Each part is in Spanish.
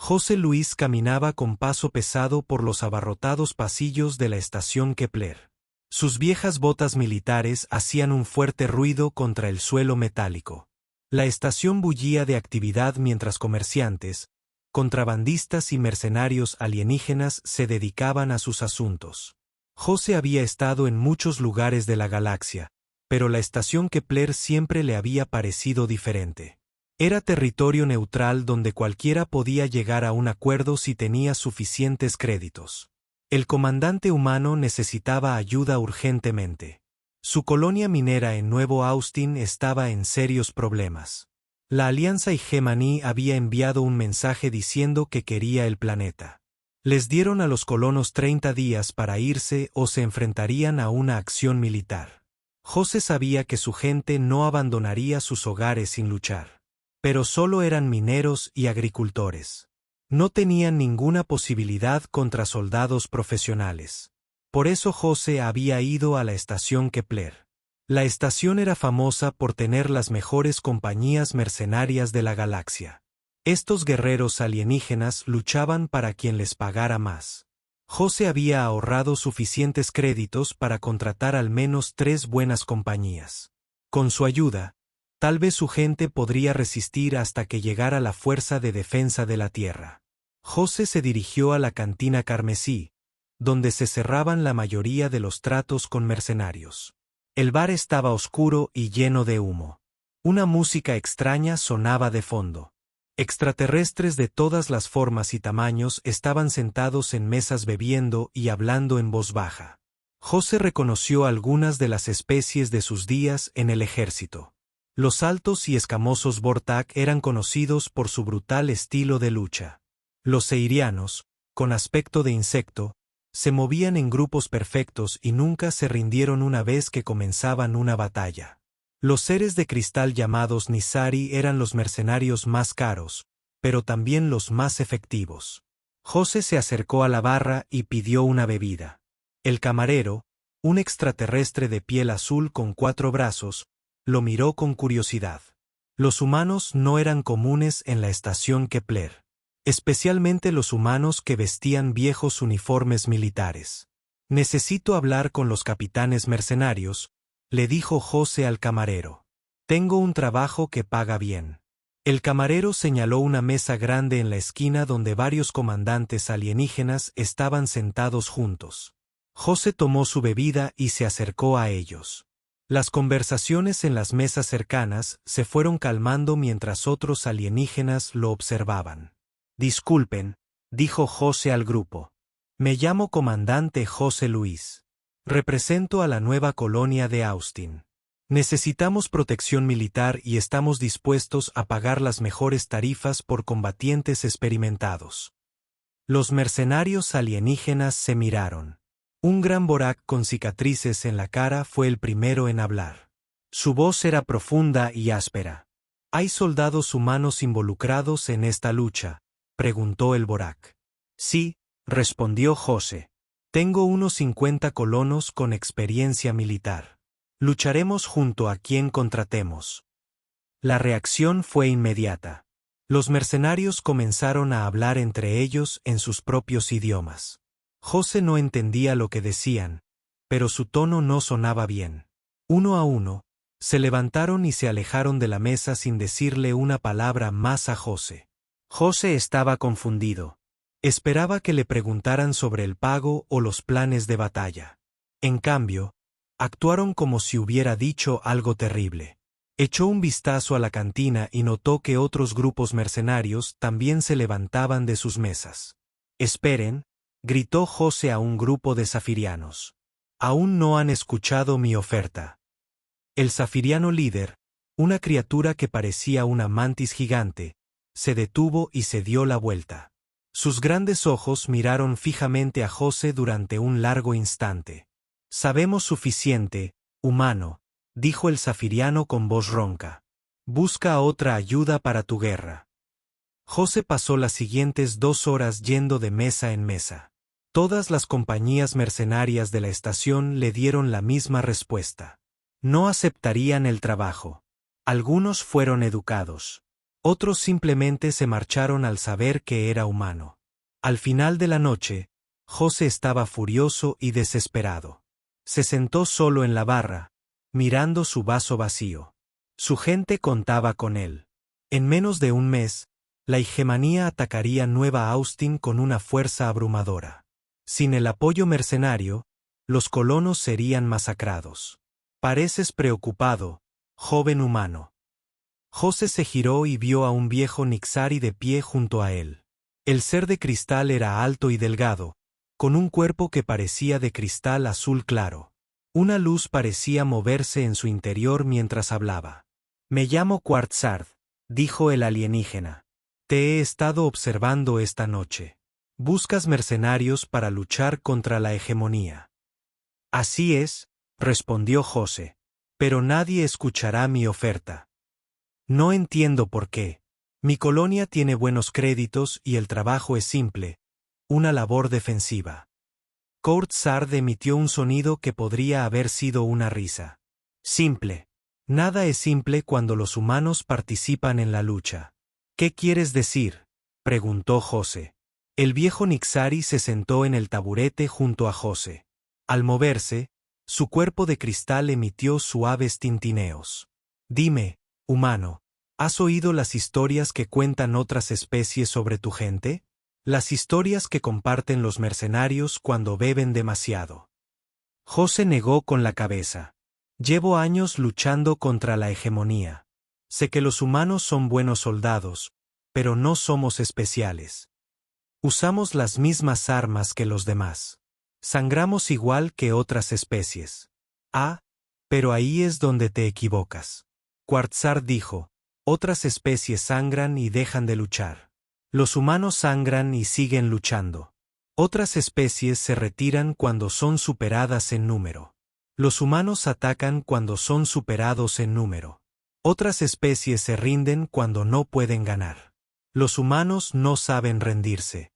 José Luis caminaba con paso pesado por los abarrotados pasillos de la estación Kepler. Sus viejas botas militares hacían un fuerte ruido contra el suelo metálico. La estación bullía de actividad mientras comerciantes, contrabandistas y mercenarios alienígenas se dedicaban a sus asuntos. José había estado en muchos lugares de la galaxia, pero la estación Kepler siempre le había parecido diferente. Era territorio neutral donde cualquiera podía llegar a un acuerdo si tenía suficientes créditos. El comandante humano necesitaba ayuda urgentemente. Su colonia minera en Nuevo Austin estaba en serios problemas. La Alianza Hegemony había enviado un mensaje diciendo que quería el planeta. Les dieron a los colonos 30 días para irse o se enfrentarían a una acción militar. José sabía que su gente no abandonaría sus hogares sin luchar. Pero solo eran mineros y agricultores. No tenían ninguna posibilidad contra soldados profesionales. Por eso José había ido a la estación Kepler. La estación era famosa por tener las mejores compañías mercenarias de la galaxia. Estos guerreros alienígenas luchaban para quien les pagara más. José había ahorrado suficientes créditos para contratar al menos 3 buenas compañías. Con su ayuda, tal vez su gente podría resistir hasta que llegara la Fuerza de Defensa de la Tierra. José se dirigió a la cantina carmesí, donde se cerraban la mayoría de los tratos con mercenarios. El bar estaba oscuro y lleno de humo. Una música extraña sonaba de fondo. Extraterrestres de todas las formas y tamaños estaban sentados en mesas bebiendo y hablando en voz baja. José reconoció algunas de las especies de sus días en el ejército. Los altos y escamosos Vortak eran conocidos por su brutal estilo de lucha. Los seirianos, con aspecto de insecto, se movían en grupos perfectos y nunca se rindieron una vez que comenzaban una batalla. Los seres de cristal llamados Nizari eran los mercenarios más caros, pero también los más efectivos. José se acercó a la barra y pidió una bebida. El camarero, un extraterrestre de piel azul con 4 brazos, lo miró con curiosidad. Los humanos no eran comunes en la estación Kepler, especialmente los humanos que vestían viejos uniformes militares. «Necesito hablar con los capitanes mercenarios», le dijo José al camarero. «Tengo un trabajo que paga bien». El camarero señaló una mesa grande en la esquina donde varios comandantes alienígenas estaban sentados juntos. José tomó su bebida y se acercó a ellos. Las conversaciones en las mesas cercanas se fueron calmando mientras otros alienígenas lo observaban. «Disculpen», dijo José al grupo. «Me llamo comandante José Luis. Represento a la nueva colonia de Austin. Necesitamos protección militar y estamos dispuestos a pagar las mejores tarifas por combatientes experimentados». Los mercenarios alienígenas se miraron. Un gran Vorak con cicatrices en la cara fue el primero en hablar. Su voz era profunda y áspera. «¿Hay soldados humanos involucrados en esta lucha?», preguntó el Vorak. «Sí», respondió José. «Tengo unos 50 colonos con experiencia militar. Lucharemos junto a quien contratemos». La reacción fue inmediata. Los mercenarios comenzaron a hablar entre ellos en sus propios idiomas. José no entendía lo que decían, pero su tono no sonaba bien. Uno a uno, se levantaron y se alejaron de la mesa sin decirle una palabra más a José. José estaba confundido. Esperaba que le preguntaran sobre el pago o los planes de batalla. En cambio, actuaron como si hubiera dicho algo terrible. Echó un vistazo a la cantina y notó que otros grupos mercenarios también se levantaban de sus mesas. «Esperen», gritó José a un grupo de zafirianos. «Aún no han escuchado mi oferta». El zafiriano líder, una criatura que parecía una mantis gigante, se detuvo y se dio la vuelta. Sus grandes ojos miraron fijamente a José durante un largo instante. «Sabemos suficiente, humano», dijo el zafiriano con voz ronca. «Busca otra ayuda para tu guerra». José pasó las siguientes 2 horas yendo de mesa en mesa. Todas las compañías mercenarias de la estación le dieron la misma respuesta. No aceptarían el trabajo. Algunos fueron educados. Otros simplemente se marcharon al saber que era humano. Al final de la noche, José estaba furioso y desesperado. Se sentó solo en la barra, mirando su vaso vacío. Su gente contaba con él. En menos de un mes, la hegemonía atacaría Nueva Austin con una fuerza abrumadora. Sin el apoyo mercenario, los colonos serían masacrados. Pareces preocupado, joven humano. José se giró y vio a un viejo Nixari de pie junto a él. El ser de cristal era alto y delgado, con un cuerpo que parecía de cristal azul claro. Una luz parecía moverse en su interior mientras hablaba. «Me llamo Quartzard», dijo el alienígena. «Te he estado observando esta noche. Buscas mercenarios para luchar contra la hegemonía». «Así es», respondió José. «Pero nadie escuchará mi oferta. No entiendo por qué. Mi colonia tiene buenos créditos y el trabajo es simple, una labor defensiva». Quartzard emitió un sonido que podría haber sido una risa. «Simple. Nada es simple cuando los humanos participan en la lucha». «¿Qué quieres decir?», preguntó José. El viejo Nixari se sentó en el taburete junto a José. Al moverse, su cuerpo de cristal emitió suaves tintineos. «Dime, humano, ¿has oído las historias que cuentan otras especies sobre tu gente? Las historias que comparten los mercenarios cuando beben demasiado». José negó con la cabeza. «Llevo años luchando contra la hegemonía. Sé que los humanos son buenos soldados, pero no somos especiales. Usamos las mismas armas que los demás. Sangramos igual que otras especies». «Ah, pero ahí es donde te equivocas». Quartzard dijo. «Otras especies sangran y dejan de luchar. Los humanos sangran y siguen luchando. Otras especies se retiran cuando son superadas en número. Los humanos atacan cuando son superados en número. Otras especies se rinden cuando no pueden ganar. Los humanos no saben rendirse».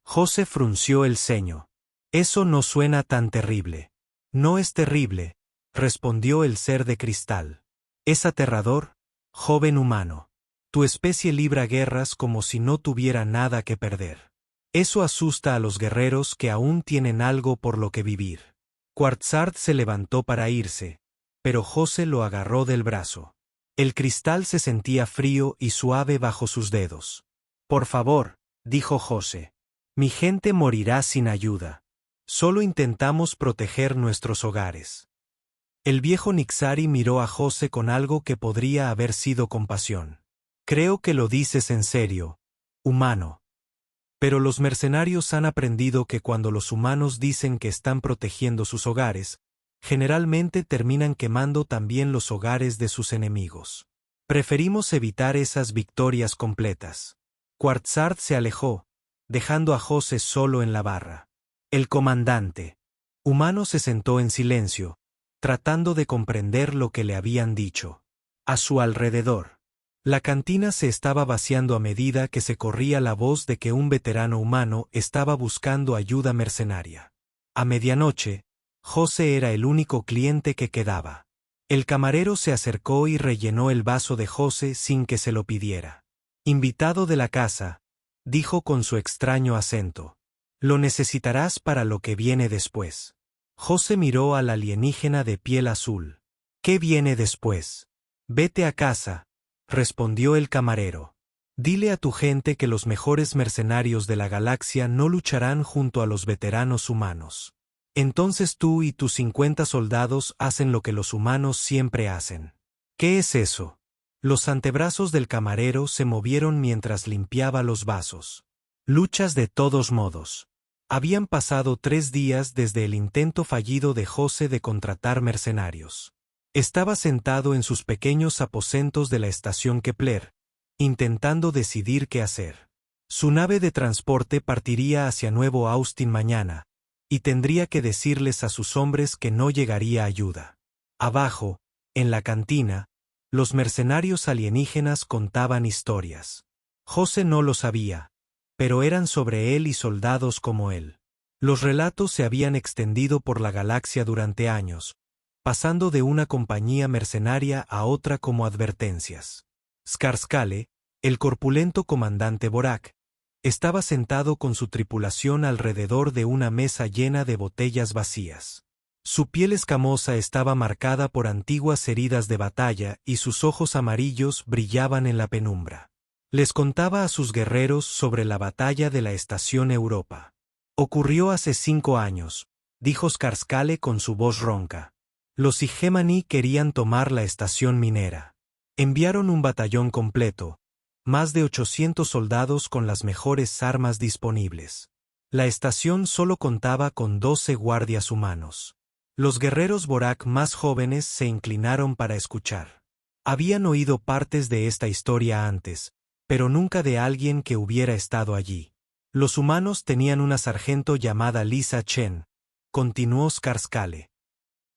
José frunció el ceño. «Eso no suena tan terrible». «No es terrible», respondió el ser de cristal. «Es aterrador, joven humano. Tu especie libra guerras como si no tuviera nada que perder. Eso asusta a los guerreros que aún tienen algo por lo que vivir». Quartzard se levantó para irse, pero José lo agarró del brazo. El cristal se sentía frío y suave bajo sus dedos. «Por favor», dijo José. «Mi gente morirá sin ayuda. Solo intentamos proteger nuestros hogares». El viejo Nixari miró a José con algo que podría haber sido compasión. «Creo que lo dices en serio, humano. Pero los mercenarios han aprendido que cuando los humanos dicen que están protegiendo sus hogares, generalmente terminan quemando también los hogares de sus enemigos. Preferimos evitar esas victorias completas». Quartzard se alejó, dejando a José solo en la barra. El comandante humano se sentó en silencio, tratando de comprender lo que le habían dicho. A su alrededor, la cantina se estaba vaciando a medida que se corría la voz de que un veterano humano estaba buscando ayuda mercenaria. A medianoche, José era el único cliente que quedaba. El camarero se acercó y rellenó el vaso de José sin que se lo pidiera. «Invitado de la casa», dijo con su extraño acento. «Lo necesitarás para lo que viene después». José miró al alienígena de piel azul. «¿Qué viene después?». «Vete a casa», respondió el camarero. «Dile a tu gente que los mejores mercenarios de la galaxia no lucharán junto a los veteranos humanos. Entonces tú y tus 50 soldados hacen lo que los humanos siempre hacen». «¿Qué es eso?». Los antebrazos del camarero se movieron mientras limpiaba los vasos. «Luchas de todos modos». Habían pasado 3 días desde el intento fallido de José de contratar mercenarios. Estaba sentado en sus pequeños aposentos de la estación Kepler, intentando decidir qué hacer. Su nave de transporte partiría hacia Nuevo Austin mañana, y tendría que decirles a sus hombres que no llegaría ayuda. Abajo, en la cantina, los mercenarios alienígenas contaban historias. José no lo sabía, pero eran sobre él y soldados como él. Los relatos se habían extendido por la galaxia durante años, pasando de una compañía mercenaria a otra como advertencias. Skarsgård, El corpulento comandante Borak estaba sentado con su tripulación alrededor de una mesa llena de botellas vacías. Su piel escamosa estaba marcada por antiguas heridas de batalla y sus ojos amarillos brillaban en la penumbra. Les contaba a sus guerreros sobre la batalla de la Estación Europa. Ocurrió hace 5 años, dijo Skarskale con su voz ronca. Los Igemani querían tomar la estación minera. Enviaron un batallón completo, más de 800 soldados con las mejores armas disponibles. La estación solo contaba con 12 guardias humanos. Los guerreros Borak más jóvenes se inclinaron para escuchar. Habían oído partes de esta historia antes, pero nunca de alguien que hubiera estado allí. Los humanos tenían una sargento llamada Lisa Chen, continuó Skarskale.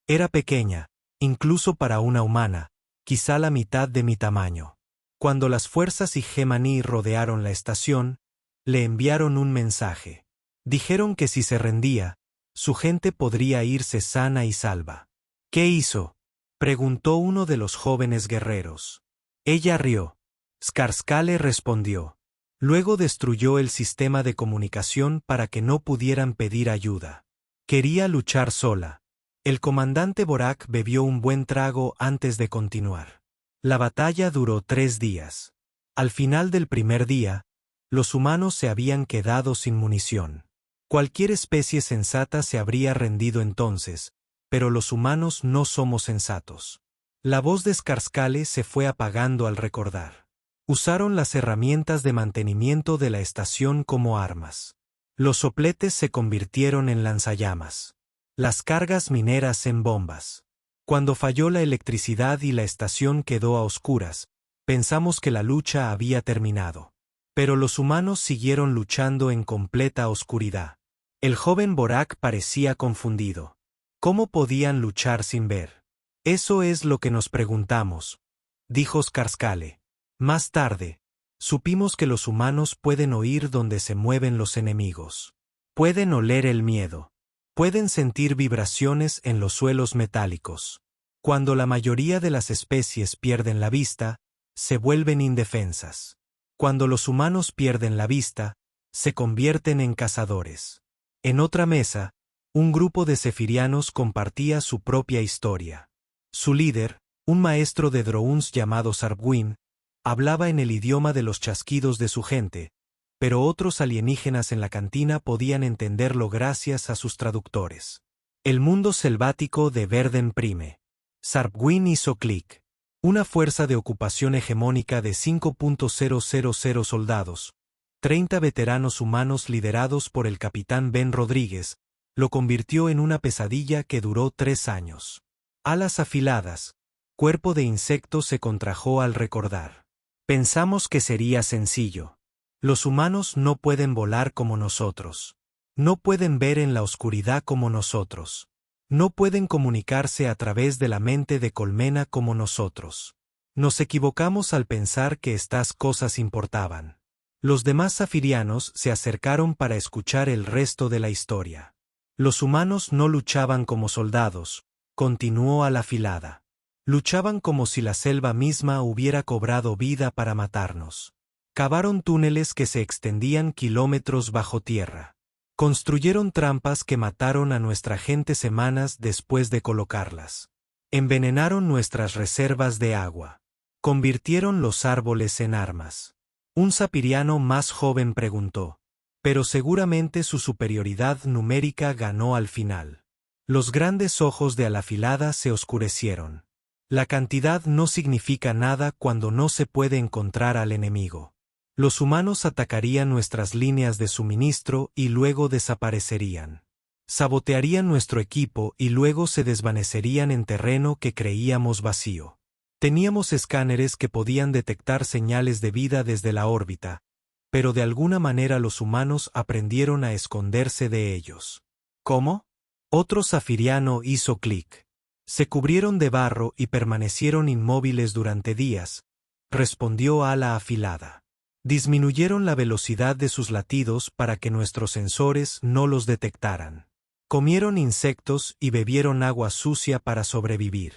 Era pequeña, incluso para una humana, quizá la mitad de mi tamaño. Cuando las fuerzas Igemani rodearon la estación, le enviaron un mensaje. Dijeron que si se rendía, su gente podría irse sana y salva. ¿Qué hizo?, preguntó uno de los jóvenes guerreros. Ella rió. Skarskale respondió. Luego destruyó el sistema de comunicación para que no pudieran pedir ayuda. Quería luchar sola. El comandante Borak bebió un buen trago antes de continuar. La batalla duró 3 días. Al final del primer día, los humanos se habían quedado sin munición. Cualquier especie sensata se habría rendido entonces, pero los humanos no somos sensatos. La voz de Skarskale se fue apagando al recordar. Usaron las herramientas de mantenimiento de la estación como armas. Los sopletes se convirtieron en lanzallamas. Las cargas mineras en bombas. Cuando falló la electricidad y la estación quedó a oscuras, pensamos que la lucha había terminado. Pero los humanos siguieron luchando en completa oscuridad. El joven Borak parecía confundido. ¿Cómo podían luchar sin ver? Eso es lo que nos preguntamos, dijo Skarskale. Más tarde, supimos que los humanos pueden oír donde se mueven los enemigos. Pueden oler el miedo. Pueden sentir vibraciones en los suelos metálicos. Cuando la mayoría de las especies pierden la vista, se vuelven indefensas. Cuando los humanos pierden la vista, se convierten en cazadores. En otra mesa, un grupo de cefirianos compartía su propia historia. Su líder, un maestro de drones llamado Sarpwin, hablaba en el idioma de los chasquidos de su gente, pero otros alienígenas en la cantina podían entenderlo gracias a sus traductores. El mundo selvático de Verden Prime. Sarpwin hizo clic. Una fuerza de ocupación hegemónica de 5.000 soldados, 30 veteranos humanos liderados por el capitán Ben Rodríguez, lo convirtió en una pesadilla que duró 3 años. Alas afiladas, cuerpo de insecto se contrajo al recordar. Pensamos que sería sencillo. Los humanos no pueden volar como nosotros. No pueden ver en la oscuridad como nosotros. No pueden comunicarse a través de la mente de colmena como nosotros. Nos equivocamos al pensar que estas cosas importaban. Los demás zafirianos se acercaron para escuchar el resto de la historia. Los humanos no luchaban como soldados, continuó a la afilada. Luchaban como si la selva misma hubiera cobrado vida para matarnos. Cavaron túneles que se extendían kilómetros bajo tierra. Construyeron trampas que mataron a nuestra gente semanas después de colocarlas. Envenenaron nuestras reservas de agua. Convirtieron los árboles en armas. Un zapiriano más joven preguntó. Pero seguramente su superioridad numérica ganó al final. Los grandes ojos de Alafilada se oscurecieron. La cantidad no significa nada cuando no se puede encontrar al enemigo. Los humanos atacarían nuestras líneas de suministro y luego desaparecerían. Sabotearían nuestro equipo y luego se desvanecerían en terreno que creíamos vacío. Teníamos escáneres que podían detectar señales de vida desde la órbita, pero de alguna manera los humanos aprendieron a esconderse de ellos. ¿Cómo? Otro zafiriano hizo clic. Se cubrieron de barro y permanecieron inmóviles durante días, respondió Ala afilada. Disminuyeron la velocidad de sus latidos para que nuestros sensores no los detectaran. Comieron insectos y bebieron agua sucia para sobrevivir.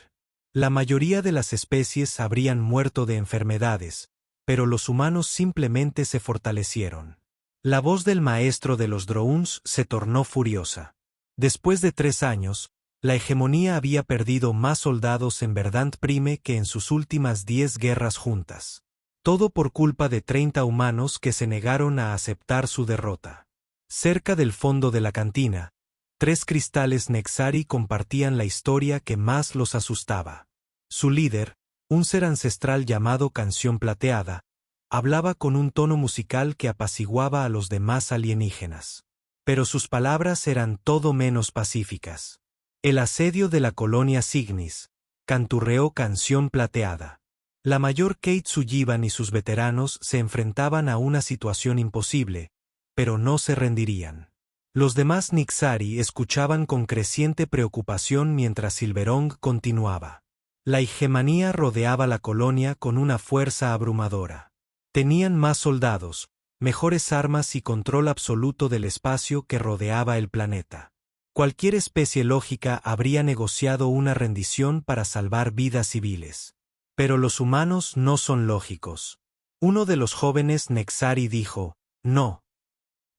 La mayoría de las especies habrían muerto de enfermedades, pero los humanos simplemente se fortalecieron. La voz del maestro de los drones se tornó furiosa. Después de 3 años, la hegemonía había perdido más soldados en Verdant Prime que en sus últimas 10 guerras juntas. Todo por culpa de 30 humanos que se negaron a aceptar su derrota. Cerca del fondo de la cantina, 3 cristales Nexari compartían la historia que más los asustaba. Su líder, un ser ancestral llamado Canción Plateada, hablaba con un tono musical que apaciguaba a los demás alienígenas. Pero sus palabras eran todo menos pacíficas. El asedio de la colonia Cygnus, canturreó Canción Plateada. La mayor Kate Sullivan y sus veteranos se enfrentaban a una situación imposible, pero no se rendirían. Los demás Nixari escuchaban con creciente preocupación mientras Silverong continuaba. La hegemonía rodeaba la colonia con una fuerza abrumadora. Tenían más soldados, mejores armas y control absoluto del espacio que rodeaba el planeta. Cualquier especie lógica habría negociado una rendición para salvar vidas civiles. Pero los humanos no son lógicos. Uno de los jóvenes Nexari dijo, «No».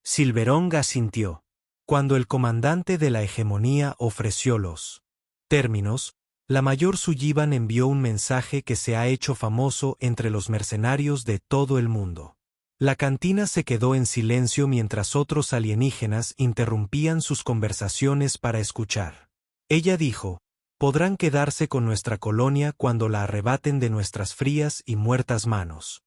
Silverong asintió. Cuando el comandante de la hegemonía ofreció los términos, la mayor Sullivan envió un mensaje que se ha hecho famoso entre los mercenarios de todo el mundo. La cantina se quedó en silencio mientras otros alienígenas interrumpían sus conversaciones para escuchar. Ella dijo, «Podrán quedarse con nuestra colonia cuando la arrebaten de nuestras frías y muertas manos».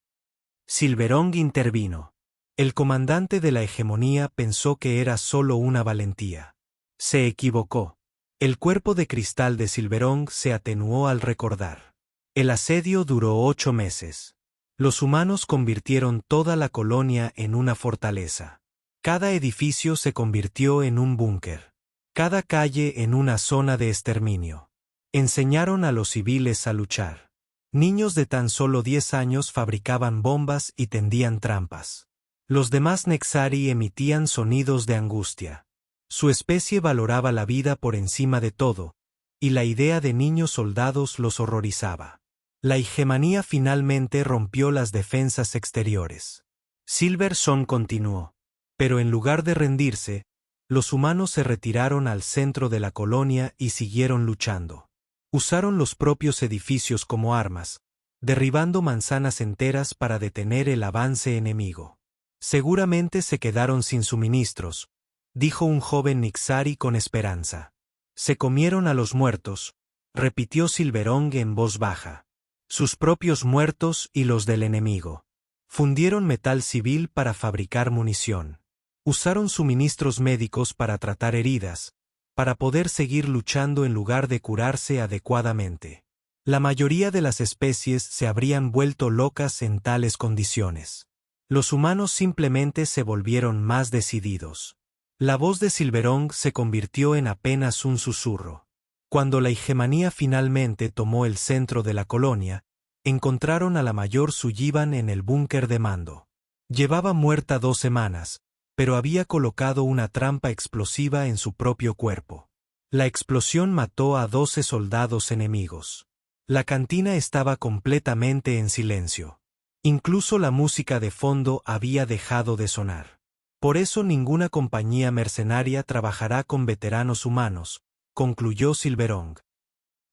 Silverong intervino. El comandante de la hegemonía pensó que era solo una valentía. Se equivocó. El cuerpo de cristal de Silverong se atenuó al recordar. El asedio duró 8 meses. Los humanos convirtieron toda la colonia en una fortaleza. Cada edificio se convirtió en un búnker. Cada calle en una zona de exterminio. Enseñaron a los civiles a luchar. Niños de tan solo 10 años fabricaban bombas y tendían trampas. Los demás Nexari emitían sonidos de angustia. Su especie valoraba la vida por encima de todo, y la idea de niños soldados los horrorizaba. La hegemonía finalmente rompió las defensas exteriores. Silverson continuó. Pero en lugar de rendirse, los humanos se retiraron al centro de la colonia y siguieron luchando. Usaron los propios edificios como armas, derribando manzanas enteras para detener el avance enemigo. Seguramente se quedaron sin suministros, dijo un joven Nixari con esperanza. Se comieron a los muertos, repitió Silverong en voz baja. Sus propios muertos y los del enemigo. Fundieron metal civil para fabricar munición. Usaron suministros médicos para tratar heridas, para poder seguir luchando en lugar de curarse adecuadamente. La mayoría de las especies se habrían vuelto locas en tales condiciones. Los humanos simplemente se volvieron más decididos. La voz de Silverong se convirtió en apenas un susurro. Cuando la hegemonía finalmente tomó el centro de la colonia, encontraron a la mayor Sullivan en el búnker de mando. Llevaba muerta 2 semanas, pero había colocado una trampa explosiva en su propio cuerpo. La explosión mató a 12 soldados enemigos. La cantina estaba completamente en silencio. Incluso la música de fondo había dejado de sonar. Por eso ninguna compañía mercenaria trabajará con veteranos humanos, concluyó Silverong.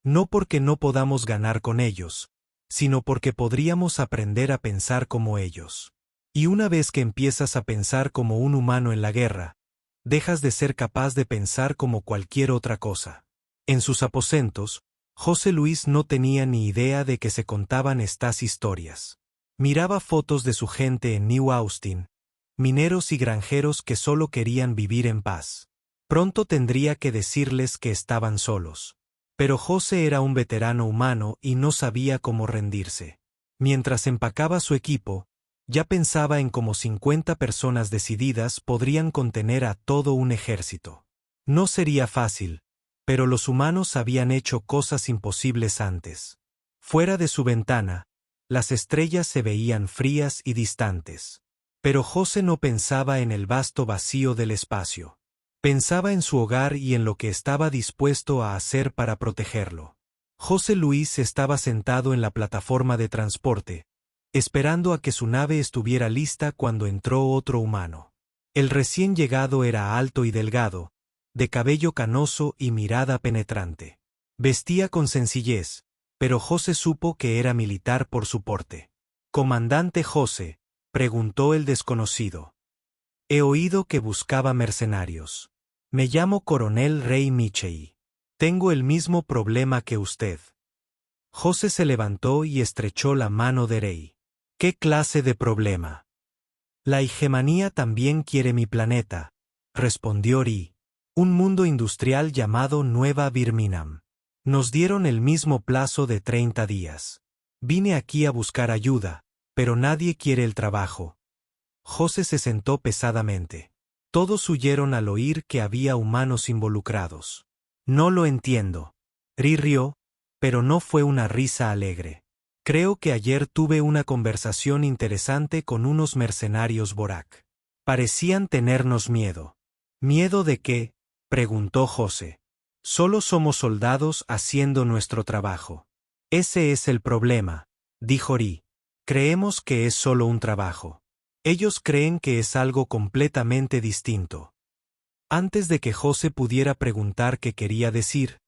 No porque no podamos ganar con ellos, sino porque podríamos aprender a pensar como ellos. Y una vez que empiezas a pensar como un humano en la guerra, dejas de ser capaz de pensar como cualquier otra cosa. En sus aposentos, José Luis no tenía ni idea de que se contaban estas historias. Miraba fotos de su gente en New Austin, mineros y granjeros que solo querían vivir en paz. Pronto tendría que decirles que estaban solos. Pero José era un veterano humano y no sabía cómo rendirse. Mientras empacaba su equipo, ya pensaba en cómo 50 personas decididas podrían contener a todo un ejército. No sería fácil, pero los humanos habían hecho cosas imposibles antes. Fuera de su ventana, las estrellas se veían frías y distantes. Pero José no pensaba en el vasto vacío del espacio. Pensaba en su hogar y en lo que estaba dispuesto a hacer para protegerlo. José Luis estaba sentado en la plataforma de transporte, esperando a que su nave estuviera lista cuando entró otro humano. El recién llegado era alto y delgado, de cabello canoso y mirada penetrante. Vestía con sencillez, pero José supo que era militar por su porte. «Comandante José», preguntó el desconocido. «He oído que buscaba mercenarios. Me llamo Coronel Rey Michei. Tengo el mismo problema que usted». José se levantó y estrechó la mano de Rey. «¿Qué clase de problema?» «La hegemonía también quiere mi planeta», respondió Rey. «Un mundo industrial llamado Nueva Birmingham. Nos dieron el mismo plazo de 30 días. Vine aquí a buscar ayuda, pero nadie quiere el trabajo». José se sentó pesadamente. Todos huyeron al oír que había humanos involucrados. «No lo entiendo». Rey rió, pero no fue una risa alegre. «Creo que ayer tuve una conversación interesante con unos mercenarios Borak. Parecían tenernos miedo». «¿Miedo de qué?», preguntó José. «Solo somos soldados haciendo nuestro trabajo». «Ese es el problema», dijo Rey. «Creemos que es solo un trabajo. Ellos creen que es algo completamente distinto». Antes de que José pudiera preguntar qué quería decir,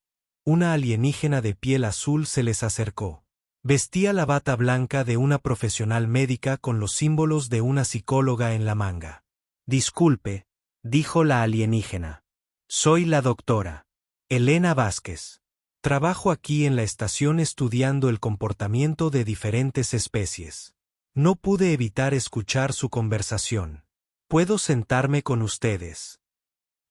una alienígena de piel azul se les acercó. Vestía la bata blanca de una profesional médica con los símbolos de una psicóloga en la manga. «Disculpe», dijo la alienígena. «Soy la doctora Elena Vázquez. Trabajo aquí en la estación estudiando el comportamiento de diferentes especies. No pude evitar escuchar su conversación. ¿Puedo sentarme con ustedes?».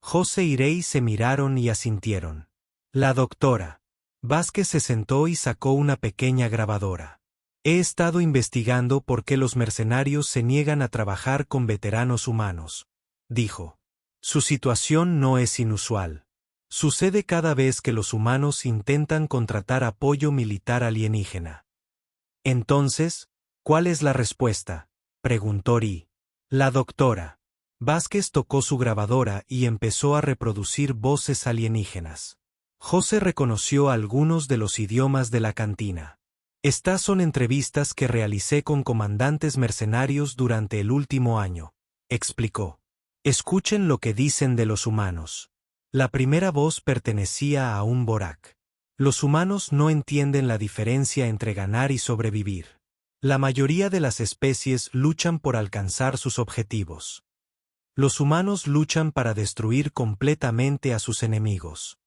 José y Rey se miraron y asintieron. La doctora Vázquez se sentó y sacó una pequeña grabadora. «He estado investigando por qué los mercenarios se niegan a trabajar con veteranos humanos», dijo. «Su situación no es inusual. Sucede cada vez que los humanos intentan contratar apoyo militar alienígena». «Entonces, ¿cuál es la respuesta?», preguntó Rey. La doctora Vázquez tocó su grabadora y empezó a reproducir voces alienígenas. José reconoció algunos de los idiomas de la cantina. «Estas son entrevistas que realicé con comandantes mercenarios durante el último año», explicó. «Escuchen lo que dicen de los humanos». La primera voz pertenecía a un Borak. «Los humanos no entienden la diferencia entre ganar y sobrevivir. La mayoría de las especies luchan por alcanzar sus objetivos. Los humanos luchan para destruir completamente a sus enemigos».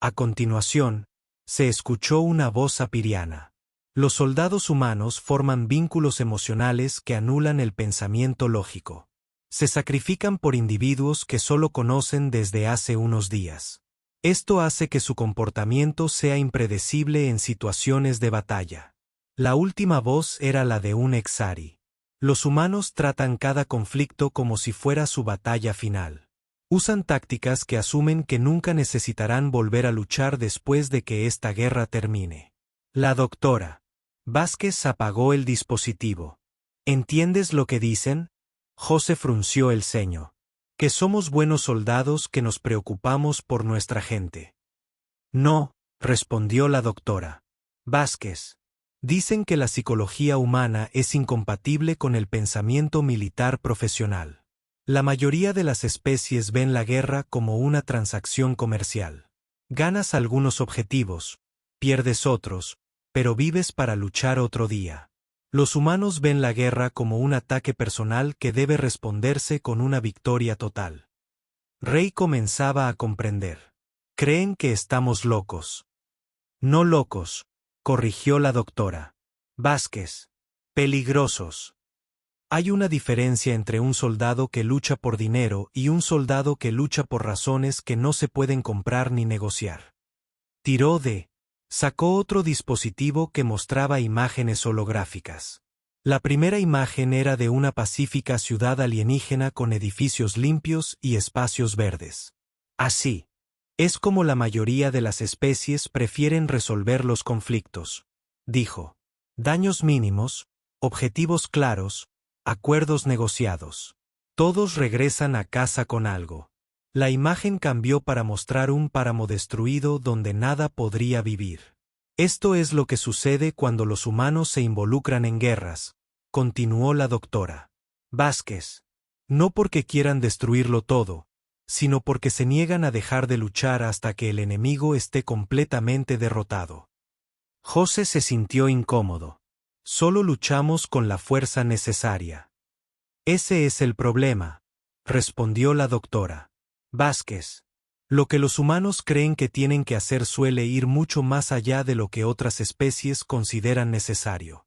A continuación, se escuchó una voz apiriana. «Los soldados humanos forman vínculos emocionales que anulan el pensamiento lógico. Se sacrifican por individuos que solo conocen desde hace unos días. Esto hace que su comportamiento sea impredecible en situaciones de batalla». La última voz era la de un Exari. «Los humanos tratan cada conflicto como si fuera su batalla final. Usan tácticas que asumen que nunca necesitarán volver a luchar después de que esta guerra termine». La doctora Vázquez apagó el dispositivo. «¿Entiendes lo que dicen?». José frunció el ceño. «Que somos buenos soldados que nos preocupamos por nuestra gente». «No», respondió la doctora Vázquez. «Dicen que la psicología humana es incompatible con el pensamiento militar profesional. La mayoría de las especies ven la guerra como una transacción comercial. Ganas algunos objetivos, pierdes otros, pero vives para luchar otro día. Los humanos ven la guerra como un ataque personal que debe responderse con una victoria total». Rey comenzaba a comprender. «Creen que estamos locos». «No locos», corrigió la doctora Vázquez. «Peligrosos. Hay una diferencia entre un soldado que lucha por dinero y un soldado que lucha por razones que no se pueden comprar ni negociar». Sacó otro dispositivo que mostraba imágenes holográficas. La primera imagen era de una pacífica ciudad alienígena con edificios limpios y espacios verdes. «Así es como la mayoría de las especies prefieren resolver los conflictos», dijo. «Daños mínimos, objetivos claros, acuerdos negociados. Todos regresan a casa con algo». La imagen cambió para mostrar un páramo destruido donde nada podría vivir. «Esto es lo que sucede cuando los humanos se involucran en guerras», continuó la doctora Vázquez. No porque quieran destruirlo todo, sino porque se niegan a dejar de luchar hasta que el enemigo esté completamente derrotado. José se sintió incómodo. Solo luchamos con la fuerza necesaria. Ese es el problema, respondió la doctora Vázquez. Lo que los humanos creen que tienen que hacer suele ir mucho más allá de lo que otras especies consideran necesario.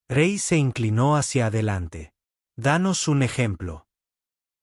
Rey se inclinó hacia adelante. Danos un ejemplo.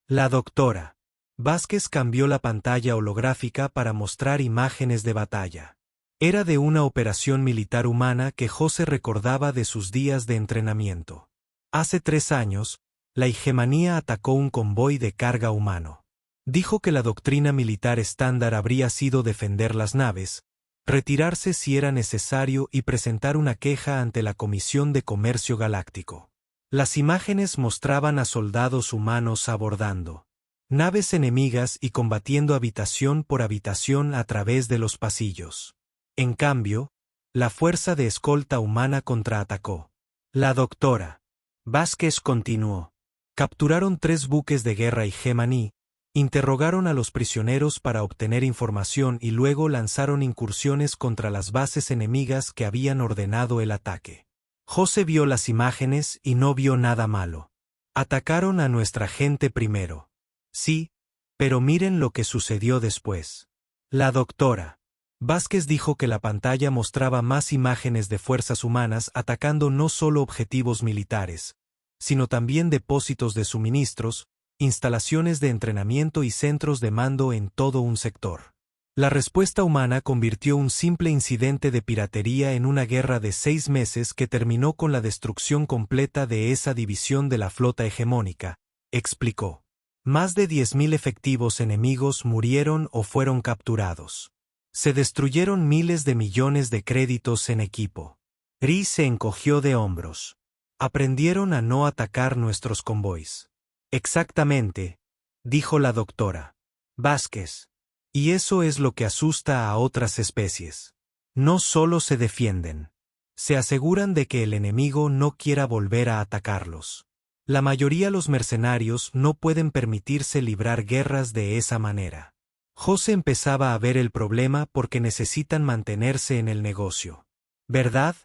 La doctora Vázquez cambió la pantalla holográfica para mostrar imágenes de batalla. Era de una operación militar humana que José recordaba de sus días de entrenamiento. Hace 3 años, la hegemonía atacó un convoy de carga humano. Dijo que la doctrina militar estándar habría sido defender las naves, retirarse si era necesario y presentar una queja ante la Comisión de Comercio Galáctico. Las imágenes mostraban a soldados humanos abordando naves enemigas y combatiendo habitación por habitación a través de los pasillos. En cambio, la fuerza de escolta humana contraatacó. La doctora Vázquez continuó. Capturaron 3 buques de guerra hegemení, interrogaron a los prisioneros para obtener información y luego lanzaron incursiones contra las bases enemigas que habían ordenado el ataque. José vio las imágenes y no vio nada malo. Atacaron a nuestra gente primero. Sí, pero miren lo que sucedió después. La doctora Vázquez dijo que la pantalla mostraba más imágenes de fuerzas humanas atacando no solo objetivos militares, sino también depósitos de suministros, instalaciones de entrenamiento y centros de mando en todo un sector. La respuesta humana convirtió un simple incidente de piratería en una guerra de 6 meses que terminó con la destrucción completa de esa división de la flota hegemónica, explicó. Más de 10.000 efectivos enemigos murieron o fueron capturados. Se destruyeron miles de millones de créditos en equipo. Ri se encogió de hombros. Aprendieron a no atacar nuestros convoys. Exactamente, dijo la doctora Vázquez. Y eso es lo que asusta a otras especies. No solo se defienden. Se aseguran de que el enemigo no quiera volver a atacarlos. La mayoría los mercenarios no pueden permitirse librar guerras de esa manera. José empezaba a ver el problema porque necesitan mantenerse en el negocio. ¿Verdad?,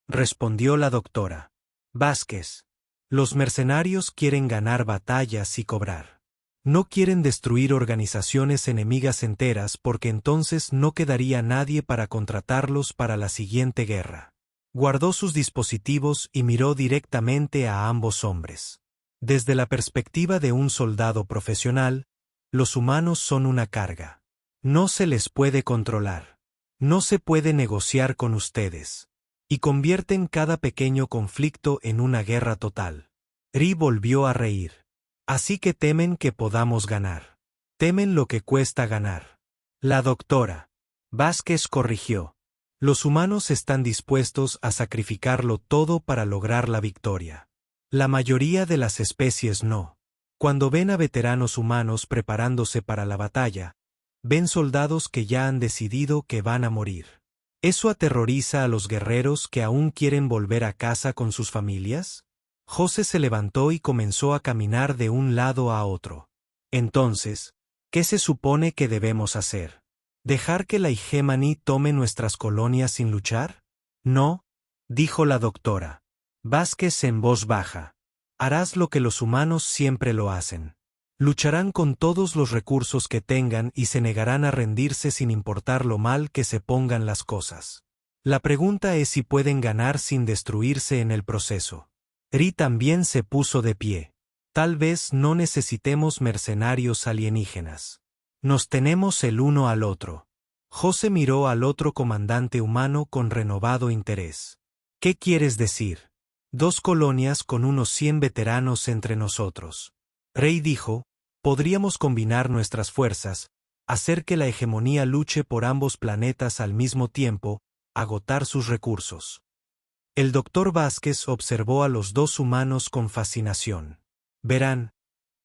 respondió la doctora Vázquez. Los mercenarios quieren ganar batallas y cobrar. No quieren destruir organizaciones enemigas enteras porque entonces no quedaría nadie para contratarlos para la siguiente guerra. Guardó sus dispositivos y miró directamente a ambos hombres. Desde la perspectiva de un soldado profesional, los humanos son una carga. No se les puede controlar. No se puede negociar con ustedes. Y convierten cada pequeño conflicto en una guerra total. Ri volvió a reír. Así que temen que podamos ganar. Temen lo que cuesta ganar. La doctora Vázquez corrigió. Los humanos están dispuestos a sacrificarlo todo para lograr la victoria. La mayoría de las especies no. Cuando ven a veteranos humanos preparándose para la batalla, ven soldados que ya han decidido que van a morir. ¿Eso aterroriza a los guerreros que aún quieren volver a casa con sus familias? José se levantó y comenzó a caminar de un lado a otro. Entonces, ¿qué se supone que debemos hacer? ¿Dejar que la hegemonía tome nuestras colonias sin luchar? No, dijo la doctora Vázquez en voz baja. Harás lo que los humanos siempre lo hacen. Lucharán con todos los recursos que tengan y se negarán a rendirse sin importar lo mal que se pongan las cosas. La pregunta es si pueden ganar sin destruirse en el proceso. Ri también se puso de pie. Tal vez no necesitemos mercenarios alienígenas. Nos tenemos el uno al otro. José miró al otro comandante humano con renovado interés. ¿Qué quieres decir? 2 colonias con unos 100 veteranos entre nosotros. Rey dijo, podríamos combinar nuestras fuerzas, hacer que la hegemonía luche por ambos planetas al mismo tiempo, agotar sus recursos. El doctor Vázquez observó a los 2 humanos con fascinación. Verán,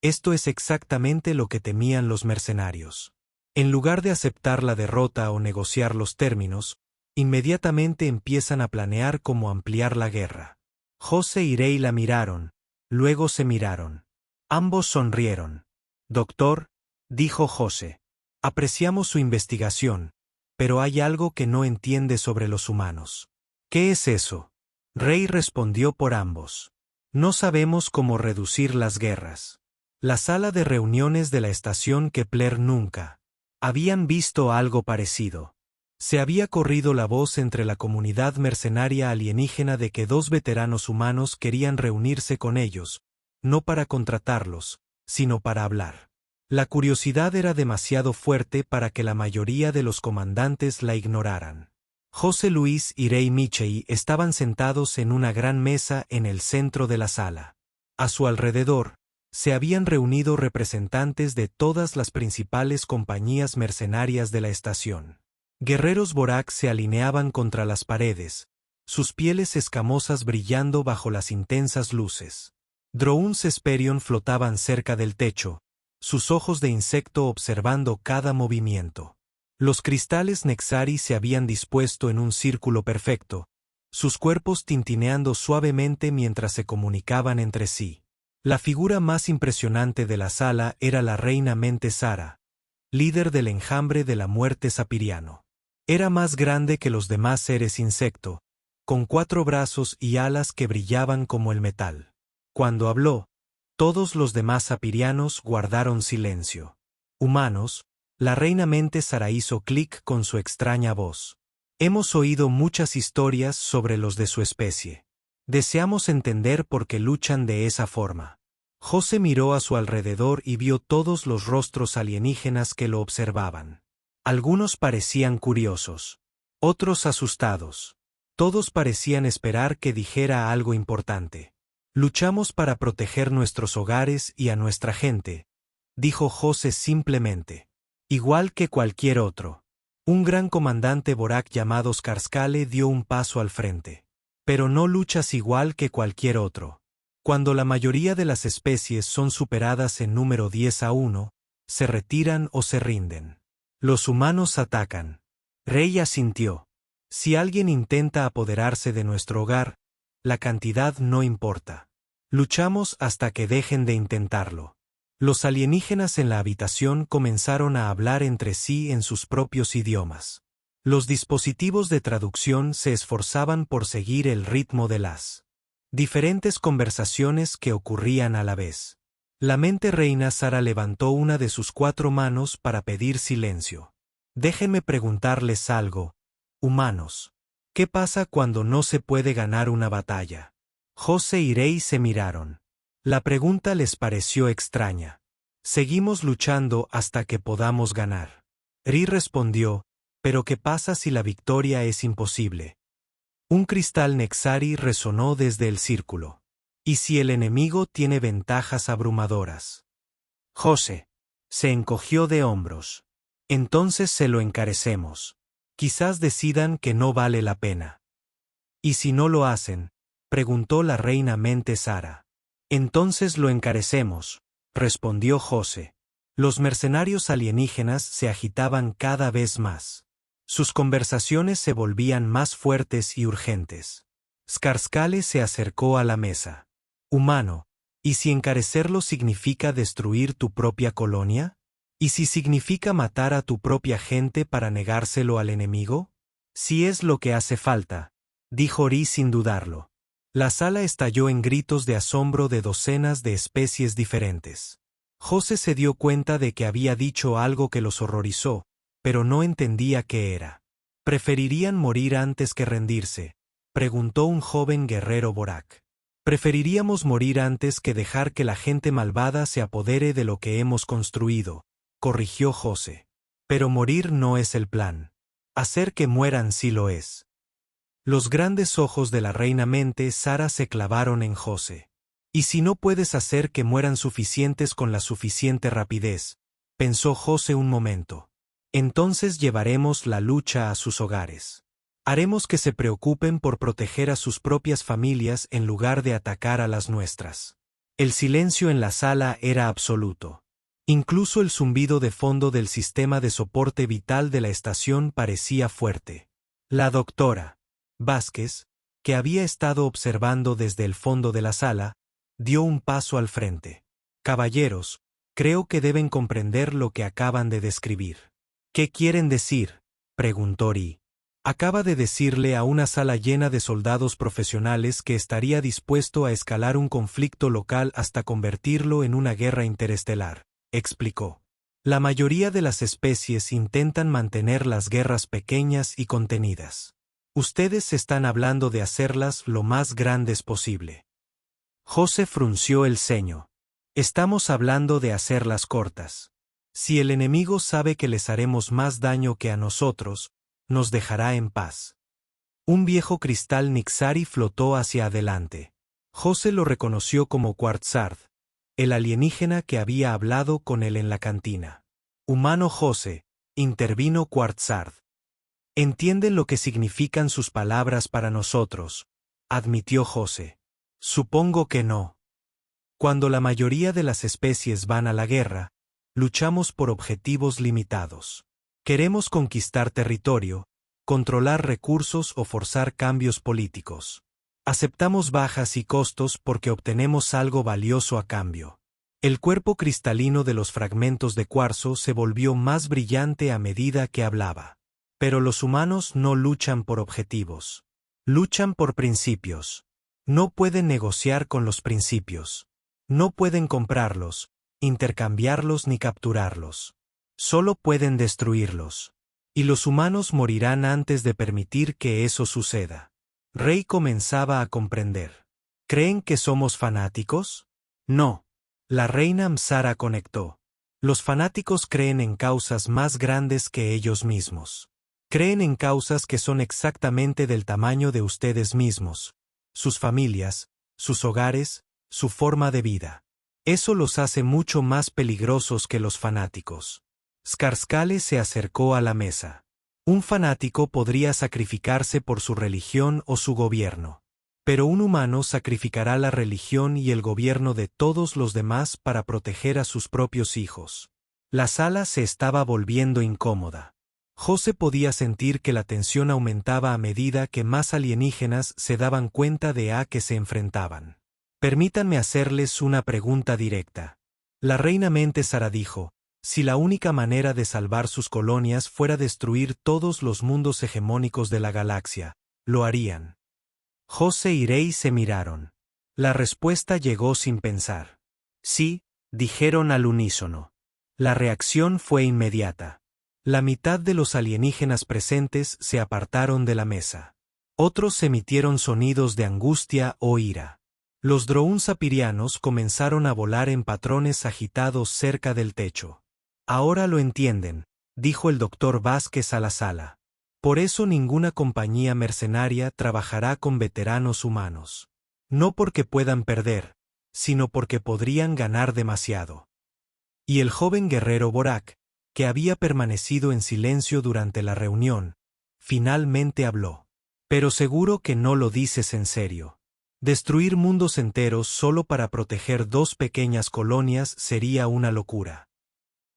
esto es exactamente lo que temían los mercenarios. En lugar de aceptar la derrota o negociar los términos, inmediatamente empiezan a planear cómo ampliar la guerra. José y Rey la miraron, luego se miraron. Ambos sonrieron. Doctor, dijo José. Apreciamos su investigación, pero hay algo que no entiende sobre los humanos. ¿Qué es eso? Rey respondió por ambos. No sabemos cómo reducir las guerras. La sala de reuniones de la estación Kepler nunca habían visto algo parecido. Se había corrido la voz entre la comunidad mercenaria alienígena de que 2 veteranos humanos querían reunirse con ellos, no para contratarlos, sino para hablar. La curiosidad era demasiado fuerte para que la mayoría de los comandantes la ignoraran. José Luis y Rey Michei estaban sentados en una gran mesa en el centro de la sala. A su alrededor, se habían reunido representantes de todas las principales compañías mercenarias de la estación. Guerreros Borak se alineaban contra las paredes, sus pieles escamosas brillando bajo las intensas luces. Drones Hesperion flotaban cerca del techo, sus ojos de insecto observando cada movimiento. Los cristales Nexari se habían dispuesto en un círculo perfecto, sus cuerpos tintineando suavemente mientras se comunicaban entre sí. La figura más impresionante de la sala era la reina Mente Sara, líder del enjambre de la muerte sapiriano. Era más grande que los demás seres insecto, con 4 brazos y alas que brillaban como el metal. Cuando habló, todos los demás sapirianos guardaron silencio. Humanos, la reina Mente Sara hizo clic con su extraña voz. Hemos oído muchas historias sobre los de su especie. Deseamos entender por qué luchan de esa forma. José miró a su alrededor y vio todos los rostros alienígenas que lo observaban. Algunos parecían curiosos, otros asustados. Todos parecían esperar que dijera algo importante. Luchamos para proteger nuestros hogares y a nuestra gente, dijo José simplemente. Igual que cualquier otro. Un gran comandante Borak llamado Skarskale dio un paso al frente. Pero no luchas igual que cualquier otro. Cuando la mayoría de las especies son superadas en número 10-1, se retiran o se rinden. Los humanos atacan. Rey asintió. Si alguien intenta apoderarse de nuestro hogar, la cantidad no importa. Luchamos hasta que dejen de intentarlo. Los alienígenas en la habitación comenzaron a hablar entre sí en sus propios idiomas. Los dispositivos de traducción se esforzaban por seguir el ritmo de las diferentes conversaciones que ocurrían a la vez. La mente reina Sara levantó una de sus 4 manos para pedir silencio. Déjenme preguntarles algo, humanos. ¿Qué pasa cuando no se puede ganar una batalla? José y Rey se miraron. La pregunta les pareció extraña. Seguimos luchando hasta que podamos ganar. Rey respondió, pero ¿qué pasa si la victoria es imposible? Un cristal Nexari resonó desde el círculo. ¿Y si el enemigo tiene ventajas abrumadoras? José se encogió de hombros. Entonces se lo encarecemos. Quizás decidan que no vale la pena. ¿Y si no lo hacen? Preguntó la reina Mente Sara. Entonces lo encarecemos, respondió José. Los mercenarios alienígenas se agitaban cada vez más. Sus conversaciones se volvían más fuertes y urgentes. Skarskale se acercó a la mesa. Humano, ¿y si encarecerlo significa destruir tu propia colonia? ¿Y si significa matar a tu propia gente para negárselo al enemigo? Si es lo que hace falta, dijo Ri sin dudarlo. La sala estalló en gritos de asombro de docenas de especies diferentes. José se dio cuenta de que había dicho algo que los horrorizó, pero no entendía qué era. ¿Preferirían morir antes que rendirse?, preguntó un joven guerrero Borak. Preferiríamos morir antes que dejar que la gente malvada se apodere de lo que hemos construido, corrigió José. Pero morir no es el plan. Hacer que mueran sí lo es. Los grandes ojos de la reina Mente Sara se clavaron en José. ¿Y si no puedes hacer que mueran suficientes con la suficiente rapidez?, pensó José un momento. Entonces llevaremos la lucha a sus hogares. Haremos que se preocupen por proteger a sus propias familias en lugar de atacar a las nuestras. El silencio en la sala era absoluto. Incluso el zumbido de fondo del sistema de soporte vital de la estación parecía fuerte. La doctora Vázquez, que había estado observando desde el fondo de la sala, dio un paso al frente. Caballeros, creo que deben comprender lo que acaban de describir. ¿Qué quieren decir?, preguntó Ri. Acaba de decirle a una sala llena de soldados profesionales que estaría dispuesto a escalar un conflicto local hasta convertirlo en una guerra interestelar, explicó. La mayoría de las especies intentan mantener las guerras pequeñas y contenidas. Ustedes están hablando de hacerlas lo más grandes posible. José frunció el ceño. Estamos hablando de hacerlas cortas. Si el enemigo sabe que les haremos más daño que a nosotros, nos dejará en paz. Un viejo cristal Nixari flotó hacia adelante. José lo reconoció como Quarzard, el alienígena que había hablado con él en la cantina. Humano José, intervino Quarzard. ¿Entienden lo que significan sus palabras para nosotros?, admitió José. Supongo que no. Cuando la mayoría de las especies van a la guerra, luchamos por objetivos limitados. Queremos conquistar territorio, controlar recursos o forzar cambios políticos. Aceptamos bajas y costos porque obtenemos algo valioso a cambio. El cuerpo cristalino de los fragmentos de cuarzo se volvió más brillante a medida que hablaba. Pero los humanos no luchan por objetivos. Luchan por principios. No pueden negociar con los principios. No pueden comprarlos, intercambiarlos ni capturarlos. Solo pueden destruirlos. Y los humanos morirán antes de permitir que eso suceda. Rey comenzaba a comprender. ¿Creen que somos fanáticos? No. La reina Msara conectó. Los fanáticos creen en causas más grandes que ellos mismos. Creen en causas que son exactamente del tamaño de ustedes mismos, sus familias, sus hogares, su forma de vida. Eso los hace mucho más peligrosos que los fanáticos. Skarsgård se acercó a la mesa. Un fanático podría sacrificarse por su religión o su gobierno. Pero un humano sacrificará la religión y el gobierno de todos los demás para proteger a sus propios hijos. La sala se estaba volviendo incómoda. José podía sentir que la tensión aumentaba a medida que más alienígenas se daban cuenta de a qué se enfrentaban. Permítanme hacerles una pregunta directa. La reina Mentesara dijo, si la única manera de salvar sus colonias fuera destruir todos los mundos hegemónicos de la galaxia, ¿lo harían? José y Rey se miraron. La respuesta llegó sin pensar. Sí, dijeron al unísono. La reacción fue inmediata. La mitad de los alienígenas presentes se apartaron de la mesa. Otros emitieron sonidos de angustia o ira. Los drones sapirianos comenzaron a volar en patrones agitados cerca del techo. Ahora lo entienden, dijo el doctor Vázquez a la sala. Por eso ninguna compañía mercenaria trabajará con veteranos humanos. No porque puedan perder, sino porque podrían ganar demasiado. Y el joven guerrero Borak, que había permanecido en silencio durante la reunión, finalmente habló. Pero seguro que no lo dices en serio. Destruir mundos enteros solo para proteger dos pequeñas colonias sería una locura.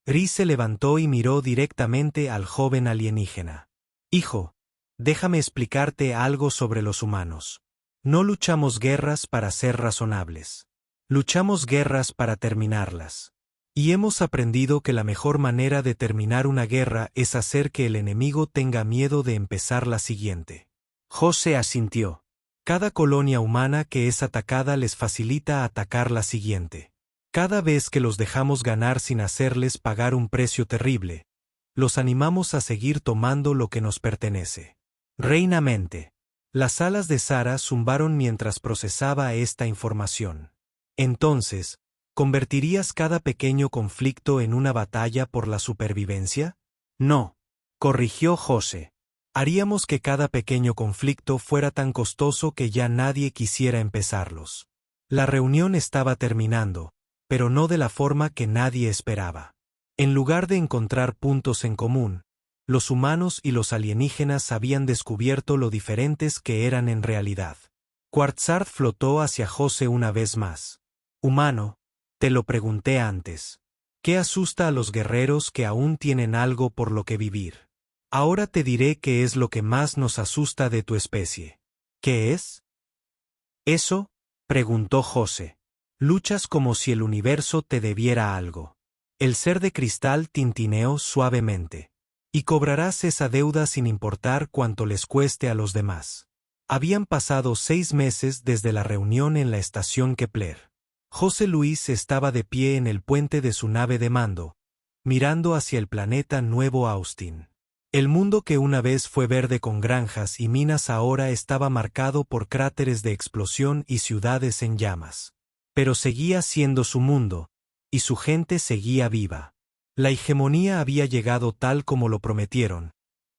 Rhys se levantó y miró directamente al joven alienígena. Hijo, déjame explicarte algo sobre los humanos. No luchamos guerras para ser razonables. Luchamos guerras para terminarlas. Y hemos aprendido que la mejor manera de terminar una guerra es hacer que el enemigo tenga miedo de empezar la siguiente. José asintió. Cada colonia humana que es atacada les facilita atacar la siguiente. Cada vez que los dejamos ganar sin hacerles pagar un precio terrible, los animamos a seguir tomando lo que nos pertenece. Reinamente. Las alas de Sara zumbaron mientras procesaba esta información. Entonces, ¿convertirías cada pequeño conflicto en una batalla por la supervivencia? No, corrigió José. Haríamos que cada pequeño conflicto fuera tan costoso que ya nadie quisiera empezarlos. La reunión estaba terminando, pero no de la forma que nadie esperaba. En lugar de encontrar puntos en común, los humanos y los alienígenas habían descubierto lo diferentes que eran en realidad. Quarzard flotó hacia José una vez más. Humano, te lo pregunté antes. ¿Qué asusta a los guerreros que aún tienen algo por lo que vivir? Ahora te diré qué es lo que más nos asusta de tu especie. ¿Qué es? Eso, preguntó José. Luchas como si el universo te debiera algo. El ser de cristal tintineó suavemente. Y cobrarás esa deuda sin importar cuánto les cueste a los demás. Habían pasado 6 meses desde la reunión en la estación Kepler. José Luis estaba de pie en el puente de su nave de mando, mirando hacia el planeta Nuevo Austin. El mundo que una vez fue verde con granjas y minas ahora estaba marcado por cráteres de explosión y ciudades en llamas. Pero seguía siendo su mundo, y su gente seguía viva. La hegemonía había llegado tal como lo prometieron.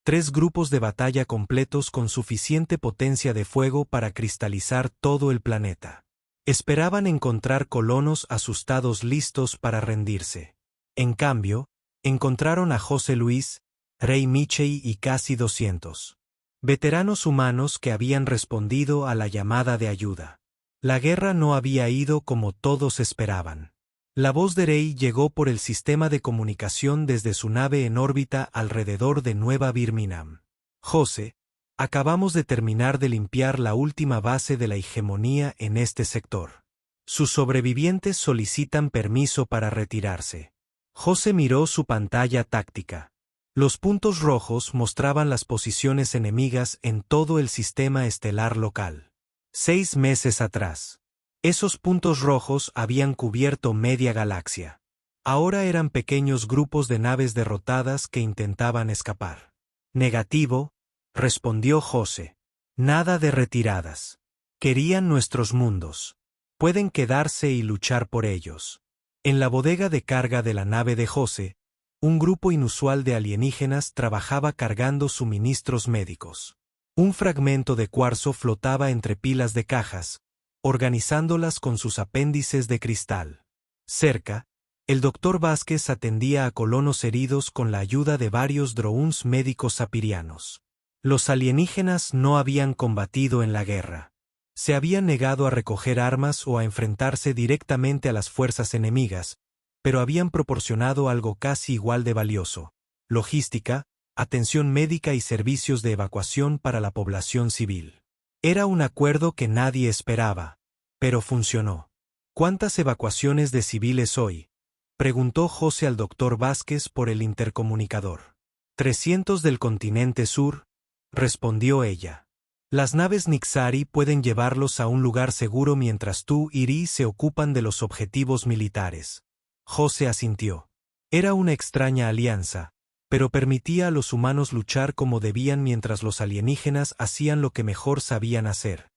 3 grupos de batalla completos con suficiente potencia de fuego para cristalizar todo el planeta. Esperaban encontrar colonos asustados listos para rendirse. En cambio, encontraron a José Luis, Rey Michei y casi 200 veteranos humanos que habían respondido a la llamada de ayuda. La guerra no había ido como todos esperaban. La voz de Rey llegó por el sistema de comunicación desde su nave en órbita alrededor de Nueva Birmingham. José, acabamos de terminar de limpiar la última base de la hegemonía en este sector. Sus sobrevivientes solicitan permiso para retirarse. José miró su pantalla táctica. Los puntos rojos mostraban las posiciones enemigas en todo el sistema estelar local. 6 meses atrás. Esos puntos rojos habían cubierto media galaxia. Ahora eran pequeños grupos de naves derrotadas que intentaban escapar. Negativo, respondió José. Nada de retiradas. Querían nuestros mundos. Pueden quedarse y luchar por ellos. En la bodega de carga de la nave de José, un grupo inusual de alienígenas trabajaba cargando suministros médicos. Un fragmento de cuarzo flotaba entre pilas de cajas, organizándolas con sus apéndices de cristal. Cerca, el Dr. Vázquez atendía a colonos heridos con la ayuda de varios drones médicos sapirianos. Los alienígenas no habían combatido en la guerra. Se habían negado a recoger armas o a enfrentarse directamente a las fuerzas enemigas, pero habían proporcionado algo casi igual de valioso: logística, atención médica y servicios de evacuación para la población civil. Era un acuerdo que nadie esperaba, pero funcionó. ¿Cuántas evacuaciones de civiles hoy?, preguntó José al Dr. Vázquez por el intercomunicador. 300 del continente sur, respondió ella. Las naves Nixari pueden llevarlos a un lugar seguro mientras tú y Ri se ocupan de los objetivos militares. José asintió. Era una extraña alianza, pero permitía a los humanos luchar como debían mientras los alienígenas hacían lo que mejor sabían hacer: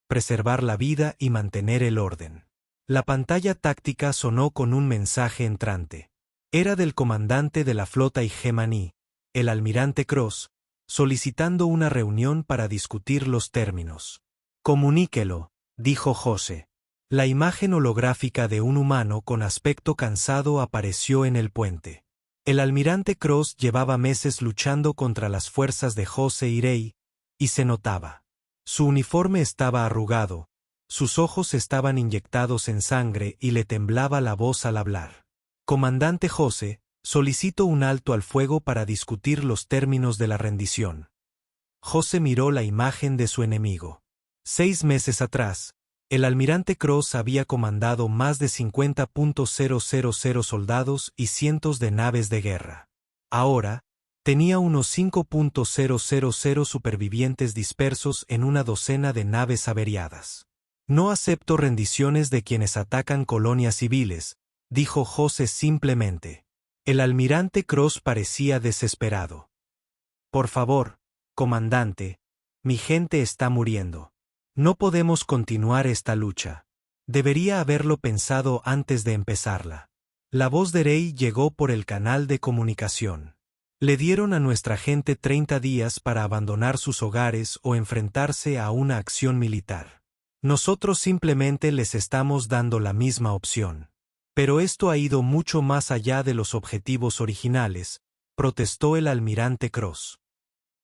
preservar la vida y mantener el orden. La pantalla táctica sonó con un mensaje entrante. Era del comandante de la flota Hegemony, el almirante Cross, solicitando una reunión para discutir los términos. Comuníquelo, dijo José. La imagen holográfica de un humano con aspecto cansado apareció en el puente. El almirante Cross llevaba meses luchando contra las fuerzas de José y Rey, y se notaba. Su uniforme estaba arrugado, sus ojos estaban inyectados en sangre y le temblaba la voz al hablar. Comandante José, solicito un alto al fuego para discutir los términos de la rendición. José miró la imagen de su enemigo. 6 meses atrás, el almirante Cross había comandado más de 50.000 soldados y cientos de naves de guerra. Ahora, tenía unos 5.000 supervivientes dispersos en una docena de naves averiadas. No acepto rendiciones de quienes atacan colonias civiles, dijo José simplemente. El almirante Cross parecía desesperado. Por favor, comandante, mi gente está muriendo. No podemos continuar esta lucha. Debería haberlo pensado antes de empezarla. La voz de Rey llegó por el canal de comunicación. Le dieron a nuestra gente 30 días para abandonar sus hogares o enfrentarse a una acción militar. Nosotros simplemente les estamos dando la misma opción. Pero esto ha ido mucho más allá de los objetivos originales, protestó el almirante Cross.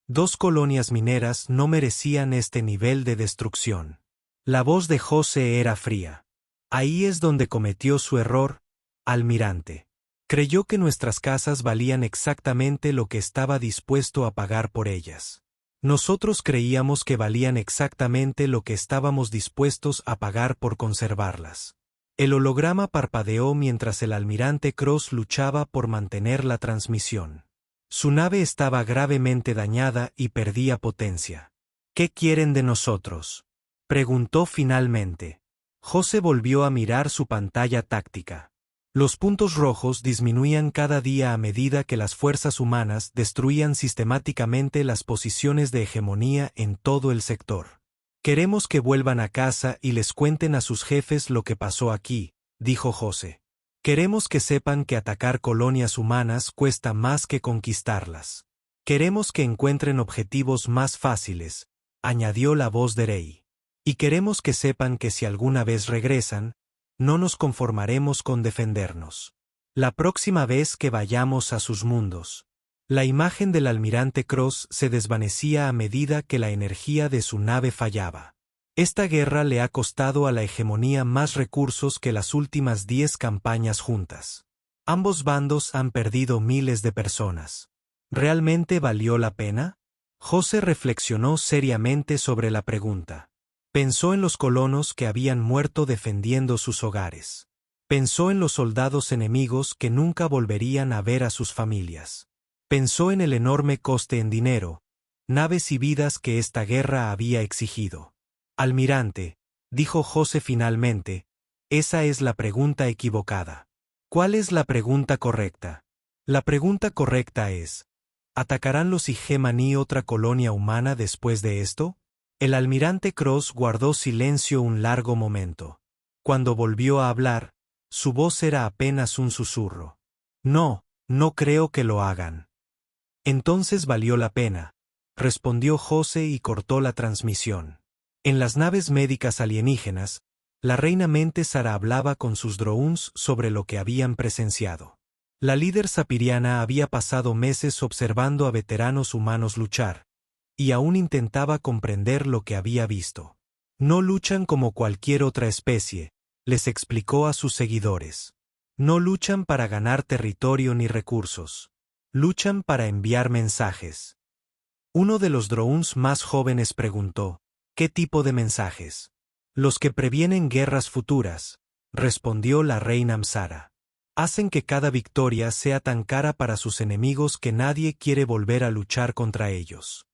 2 colonias mineras no merecían este nivel de destrucción. La voz de José era fría. Ahí es donde cometió su error, almirante. Creyó que nuestras casas valían exactamente lo que estaba dispuesto a pagar por ellas. Nosotros creíamos que valían exactamente lo que estábamos dispuestos a pagar por conservarlas. El holograma parpadeó mientras el almirante Cross luchaba por mantener la transmisión. Su nave estaba gravemente dañada y perdía potencia. ¿Qué quieren de nosotros?, preguntó finalmente. José volvió a mirar su pantalla táctica. Los puntos rojos disminuían cada día a medida que las fuerzas humanas destruían sistemáticamente las posiciones de hegemonía en todo el sector. Queremos que vuelvan a casa y les cuenten a sus jefes lo que pasó aquí, dijo José. Queremos que sepan que atacar colonias humanas cuesta más que conquistarlas. Queremos que encuentren objetivos más fáciles, añadió la voz de Rey. Y queremos que sepan que si alguna vez regresan, no nos conformaremos con defendernos. La próxima vez que vayamos a sus mundos. La imagen del almirante Cross se desvanecía a medida que la energía de su nave fallaba. Esta guerra le ha costado a la hegemonía más recursos que las últimas 10 campañas juntas. Ambos bandos han perdido miles de personas. ¿Realmente valió la pena? José reflexionó seriamente sobre la pregunta. Pensó en los colonos que habían muerto defendiendo sus hogares. Pensó en los soldados enemigos que nunca volverían a ver a sus familias. Pensó en el enorme coste en dinero, naves y vidas que esta guerra había exigido. Almirante, dijo José finalmente, esa es la pregunta equivocada. ¿Cuál es la pregunta correcta? La pregunta correcta es, ¿atacarán los Hegemony otra colonia humana después de esto? El almirante Cross guardó silencio un largo momento. Cuando volvió a hablar, su voz era apenas un susurro. No, no creo que lo hagan. Entonces valió la pena, respondió José y cortó la transmisión. En las naves médicas alienígenas, la reina Mentesara hablaba con sus drones sobre lo que habían presenciado. La líder sapiriana había pasado meses observando a veteranos humanos luchar, y aún intentaba comprender lo que había visto. No luchan como cualquier otra especie, les explicó a sus seguidores. No luchan para ganar territorio ni recursos. Luchan para enviar mensajes. Uno de los drones más jóvenes preguntó, ¿qué tipo de mensajes? Los que previenen guerras futuras, respondió la reina Amsara. Hacen que cada victoria sea tan cara para sus enemigos que nadie quiere volver a luchar contra ellos.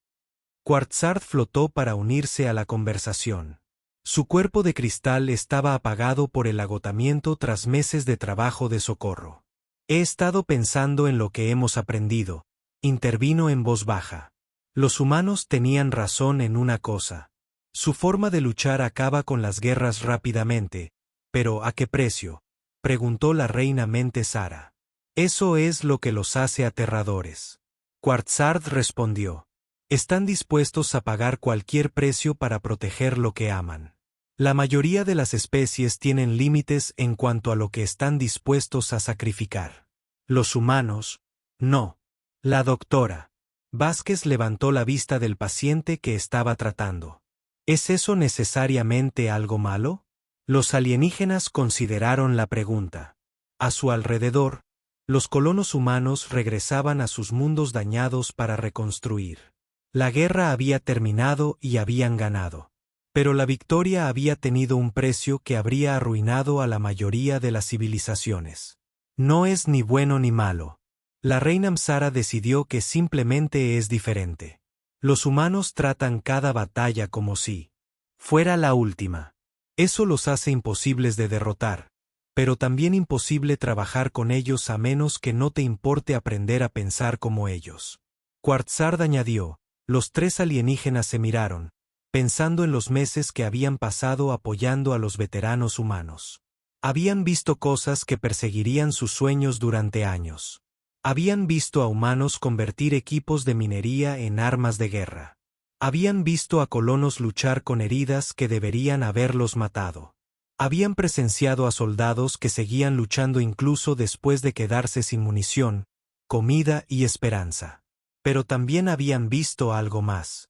Quartzard flotó para unirse a la conversación. Su cuerpo de cristal estaba apagado por el agotamiento tras meses de trabajo de socorro. He estado pensando en lo que hemos aprendido, intervino en voz baja. Los humanos tenían razón en una cosa. Su forma de luchar acaba con las guerras rápidamente, pero ¿a qué precio?, preguntó la reina Mentesara. Eso es lo que los hace aterradores. Quartzard respondió. Están dispuestos a pagar cualquier precio para proteger lo que aman. La mayoría de las especies tienen límites en cuanto a lo que están dispuestos a sacrificar. Los humanos, no. La doctora Vázquez levantó la vista del paciente que estaba tratando. ¿Es eso necesariamente algo malo? Los alienígenas consideraron la pregunta. A su alrededor, los colonos humanos regresaban a sus mundos dañados para reconstruir. La guerra había terminado y habían ganado. Pero la victoria había tenido un precio que habría arruinado a la mayoría de las civilizaciones. No es ni bueno ni malo. La reina Amsara decidió que simplemente es diferente. Los humanos tratan cada batalla como si fuera la última. Eso los hace imposibles de derrotar, pero también imposible trabajar con ellos a menos que no te importe aprender a pensar como ellos. Quartzard añadió. Los 3 alienígenas se miraron, pensando en los meses que habían pasado apoyando a los veteranos humanos. Habían visto cosas que perseguirían sus sueños durante años. Habían visto a humanos convertir equipos de minería en armas de guerra. Habían visto a colonos luchar con heridas que deberían haberlos matado. Habían presenciado a soldados que seguían luchando incluso después de quedarse sin munición, comida y esperanza. Pero también habían visto algo más.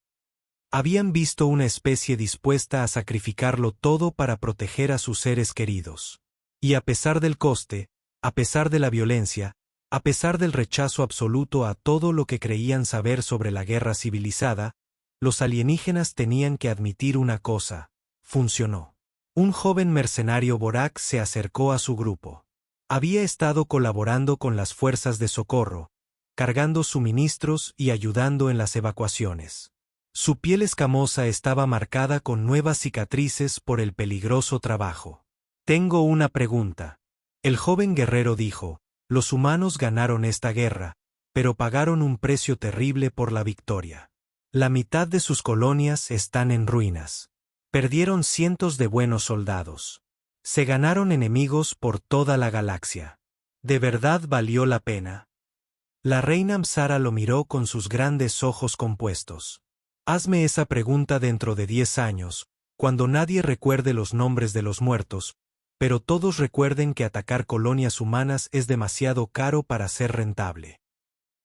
Habían visto una especie dispuesta a sacrificarlo todo para proteger a sus seres queridos. Y a pesar del coste, a pesar de la violencia, a pesar del rechazo absoluto a todo lo que creían saber sobre la guerra civilizada, Los alienígenas tenían que admitir una cosa: funcionó. Un joven mercenario Borak se acercó a su grupo. Había estado colaborando con las fuerzas de socorro, cargando suministros y ayudando en las evacuaciones. Su piel escamosa estaba marcada con nuevas cicatrices por el peligroso trabajo. «Tengo una pregunta». El joven guerrero dijo: «Los humanos ganaron esta guerra, pero pagaron un precio terrible por la victoria. La mitad de sus colonias están en ruinas. Perdieron cientos de buenos soldados. Se ganaron enemigos por toda la galaxia. ¿De verdad valió la pena?». La reina Msara lo miró con sus grandes ojos compuestos. «Hazme esa pregunta dentro de 10 años, cuando nadie recuerde los nombres de los muertos, pero todos recuerden que atacar colonias humanas es demasiado caro para ser rentable».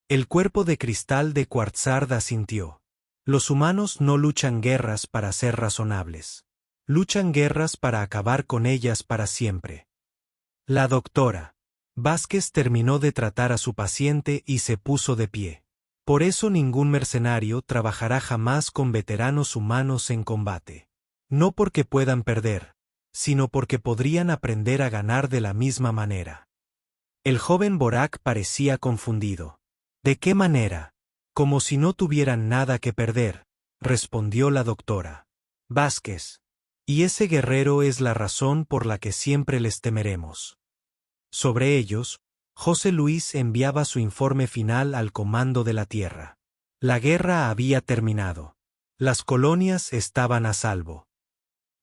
El cuerpo de cristal de Quarzard asintió. Los humanos no luchan guerras para ser razonables. Luchan guerras para acabar con ellas para siempre. La doctora Vázquez terminó de tratar a su paciente y se puso de pie. Por eso ningún mercenario trabajará jamás con veteranos humanos en combate. No porque puedan perder, sino porque podrían aprender a ganar de la misma manera. El joven Borak parecía confundido. «¿De qué manera?». «Como si no tuvieran nada que perder», respondió la doctora Vázquez. «Y ese guerrero es la razón por la que siempre les temeremos». Sobre ellos, José Luis enviaba su informe final al comando de la Tierra. La guerra había terminado. Las colonias estaban a salvo.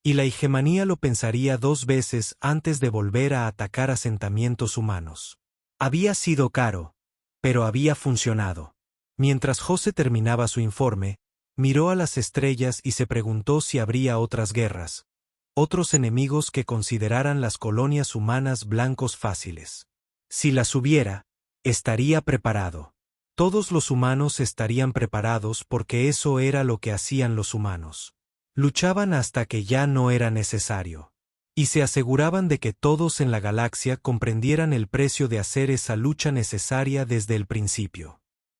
Y la hegemonía lo pensaría 2 veces antes de volver a atacar asentamientos humanos. Había sido caro, pero había funcionado. Mientras José terminaba su informe, miró a las estrellas y se preguntó si habría otras guerras, otros enemigos que consideraran las colonias humanas blancos fáciles. Si las hubiera, estaría preparado. Todos los humanos estarían preparados porque eso era lo que hacían los humanos. Luchaban hasta que ya no era necesario. Y se aseguraban de que todos en la galaxia comprendieran el precio de hacer esa lucha necesaria desde el principio.